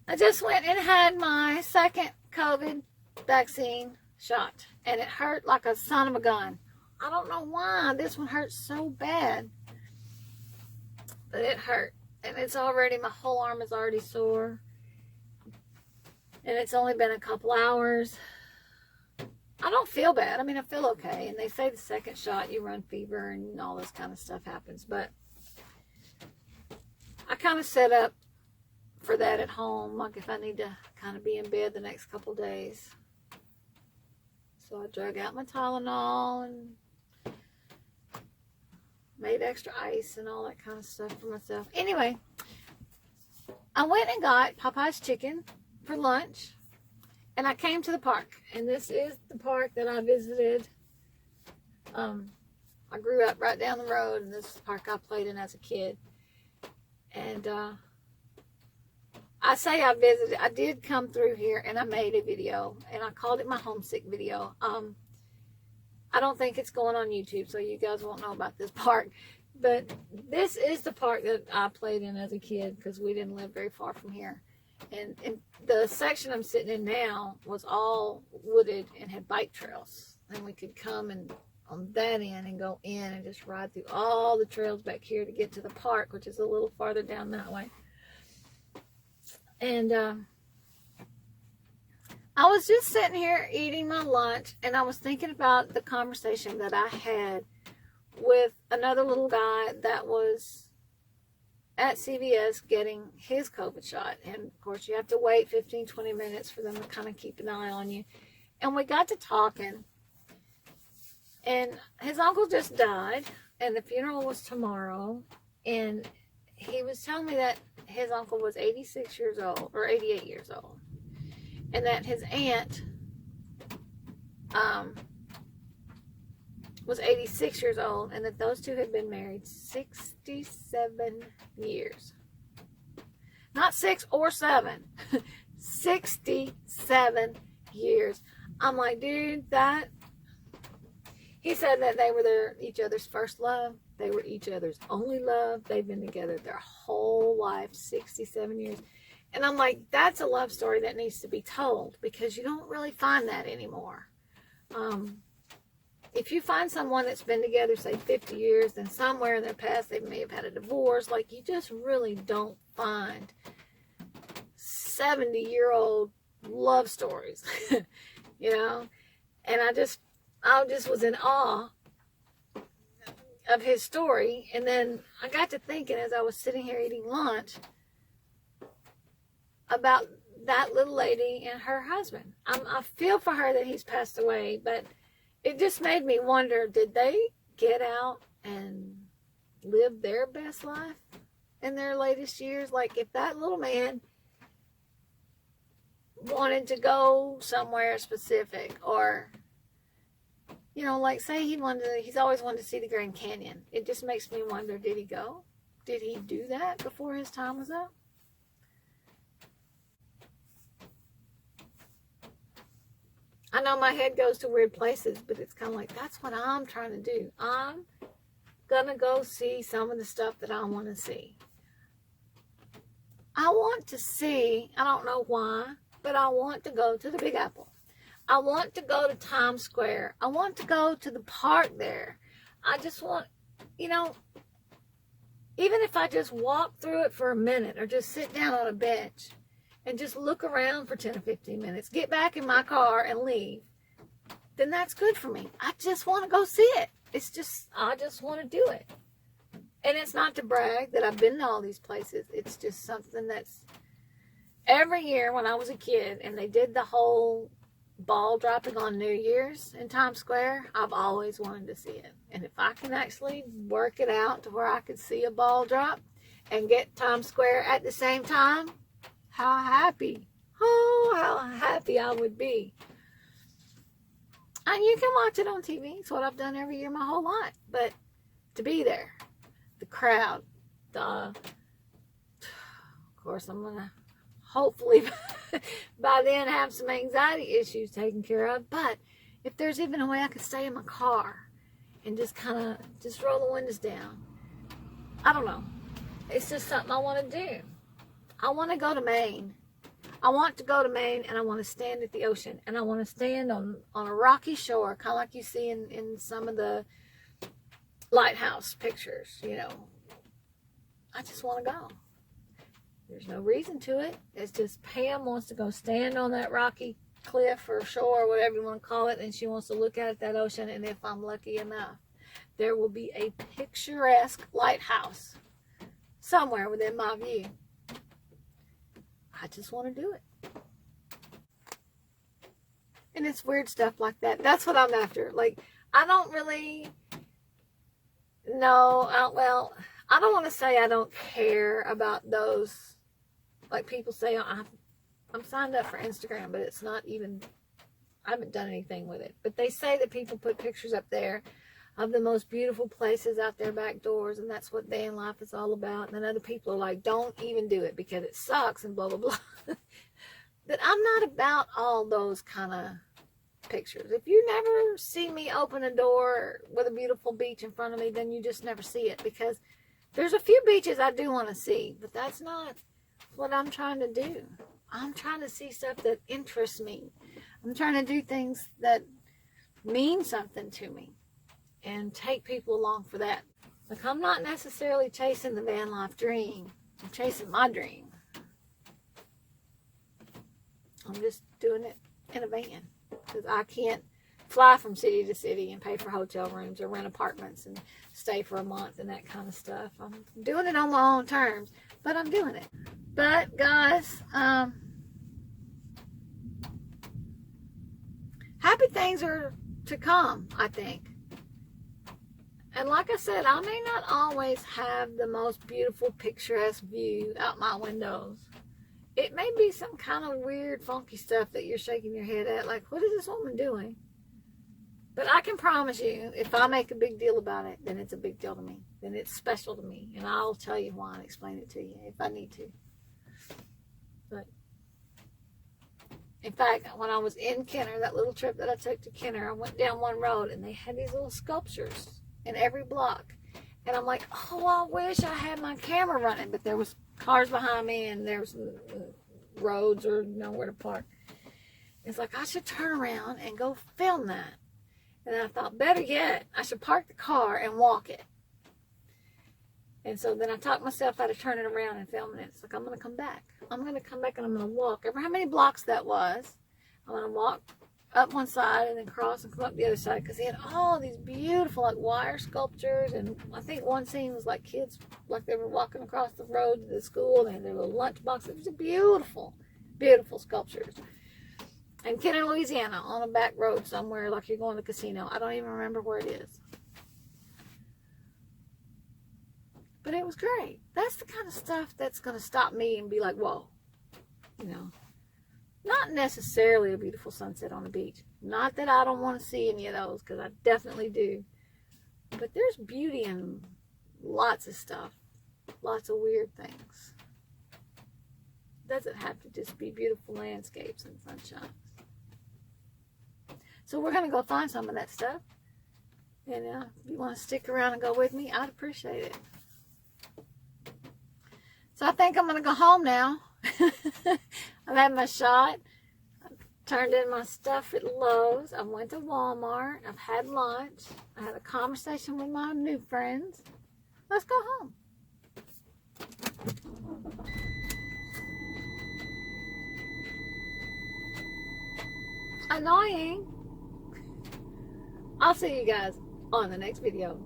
I just went and had my second COVID vaccine shot, and it hurt like a son of a gun. I don't know why this one hurts so bad, but it hurt. And it's already, my whole arm is already sore. And it's only been a couple hours. I don't feel bad. I mean, I feel okay. And they say the second shot, you run fever and all this kind of stuff happens. But I kind of set up for that at home, like if I need to kind of be in bed the next couple days. So I drug out my Tylenol and made extra ice and all that kind of stuff for myself. Anyway, I went and got Popeye's chicken for lunch, and I came to the park, and this is the park that I visited. I grew up right down the road, and this is the park I played in as a kid. And I say I visited, I did come through here and I made a video, and I called it my homesick video. I don't think it's going on YouTube, so you guys won't know about this park. But this is the park that I played in as a kid, because we didn't live very far from here. And the section I'm sitting in now was all wooded and had bike trails. And we could come and on that end and go in and just ride through all the trails back here to get to the park, which is a little farther down that way. And I was just sitting here eating my lunch, and I was thinking about the conversation that I had with another little guy that was at CVS getting his COVID shot. And of course you have to wait 15-20 minutes for them to kind of keep an eye on you. And we got to talking, and his uncle just died, and the funeral was tomorrow. And he was telling me that his uncle was 86 years old, or 88 years old, and that his aunt was 86 years old, and that those two had been married 67 years. Not 6 or 7. 67 years. I'm like, dude, that... He said that they were each other's first love. They were each other's only love. They've been together their whole life, 67 years. And I'm like, that's a love story that needs to be told, because you don't really find that anymore. If you find someone that's been together, say 50 years, then somewhere in their past they may have had a divorce. Like, you just really don't find 70-year-old love stories, you know? And I just was in awe of his story. And then I got to thinking, as I was sitting here eating lunch, about that little lady and her husband. I feel for her that he's passed away, but it just made me wonder, did they get out and live their best life in their latest years? Like, if that little man wanted to go somewhere specific, or, you know, like, say he's always wanted to see the Grand Canyon. It just makes me wonder, did he go? Did he do that before his time was up? I know my head goes to weird places, but it's kind of like, that's what I'm trying to do. I'm going to go see some of the stuff that I want to see. I want to see, I don't know why, but I want to go to the Big Apple. I want to go to Times Square. I want to go to the park there. I just want, you know, even if I just walk through it for a minute, or just sit down on a bench and just look around for 10 or 15 minutes, get back in my car and leave, then that's good for me. I just want to go see it. It's just, I just want to do it. And it's not to brag that I've been to all these places. It's just something that's, every year when I was a kid and they did the whole ball dropping on New Year's in Times Square, I've always wanted to see it. And if I can actually work it out to where I could see a ball drop and get Times Square at the same time, how happy I would be. And you can watch it on TV. It's what I've done every year my whole life. But to be there, the crowd, of course I'm going to hopefully by then have some anxiety issues taken care of. But if there's even a way I could stay in my car and just kind of just roll the windows down, I don't know. It's just something I want to do. I want to go to Maine I want to go to Maine, and I want to stand at the ocean, and I want to stand on a rocky shore, kind of like you see in some of the lighthouse pictures, you know. I just want to go. There's no reason to it. It's just Pam wants to go stand on that rocky cliff or shore, or whatever you want to call it, and she wants to look out at that ocean, and if I'm lucky enough, there will be a picturesque lighthouse somewhere within my view. I just want to do it. And it's weird stuff like that. That's what I'm after. Like, I don't really know. Well, I don't want to say I don't care about those. Like people say, I'm signed up for Instagram, but it's not even, I haven't done anything with it. But they say that people put pictures up there of the most beautiful places out their back doors, and that's what van life is all about. And then other people are like, don't even do it because it sucks and blah, blah, blah. But I'm not about all those kind of pictures. If you never see me open a door with a beautiful beach in front of me, then you just never see it, because there's a few beaches I do want to see, but that's not what I'm trying to do. I'm trying to see stuff that interests me. I'm trying to do things that mean something to me and take people along for that. Like, I'm not necessarily chasing the van life dream. I'm chasing my dream. I'm just doing it in a van, because I can't fly from city to city and pay for hotel rooms or rent apartments and stay for a month and that kind of stuff. I'm doing it on my own terms, but I'm doing it. But guys, happy things are to come, I think. And like I said, I may not always have the most beautiful picturesque view out my windows. It may be some kind of weird, funky stuff that you're shaking your head at. Like, what is this woman doing? But I can promise you, if I make a big deal about it, then it's a big deal to me. Then it's special to me. And I'll tell you why and explain it to you if I need to. But, in fact, when I was in Kenner, that little trip that I took to Kenner, I went down one road and they had these little sculptures in every block. And I'm like, oh, I wish I had my camera running. But there was cars behind me and there was roads or nowhere to park. It's like, I should turn around and go film that. And I thought, better yet, I should park the car and walk it. And so then I talked myself out of turning around and filming it. It's like, I'm going to come back. I'm going to come back and I'm going to walk. Ever how many blocks that was, I'm going to walk up one side and then cross and come up the other side, because he had all these beautiful like wire sculptures, and I think one scene was like kids, like they were walking across the road to the school, and they had their little lunch box. It was a beautiful, beautiful sculptures. And Kenner, Louisiana, on a back road somewhere, like you're going to the casino. I don't even remember where it is. But it was great. That's the kind of stuff that's going to stop me and be like, whoa, you know. Not necessarily a beautiful sunset on the beach. Not that I don't want to see any of those, because I definitely do. But there's beauty in lots of stuff. Lots of weird things. It doesn't have to just be beautiful landscapes and sunshine. So we're going to go find some of that stuff. And if you want to stick around and go with me, I'd appreciate it. So I think I'm going to go home now. I've had my shot. I've turned in my stuff at Lowe's. I went to Walmart. I've had lunch. I had a conversation with my new friends. Let's go home. Annoying. I'll see you guys on the next video.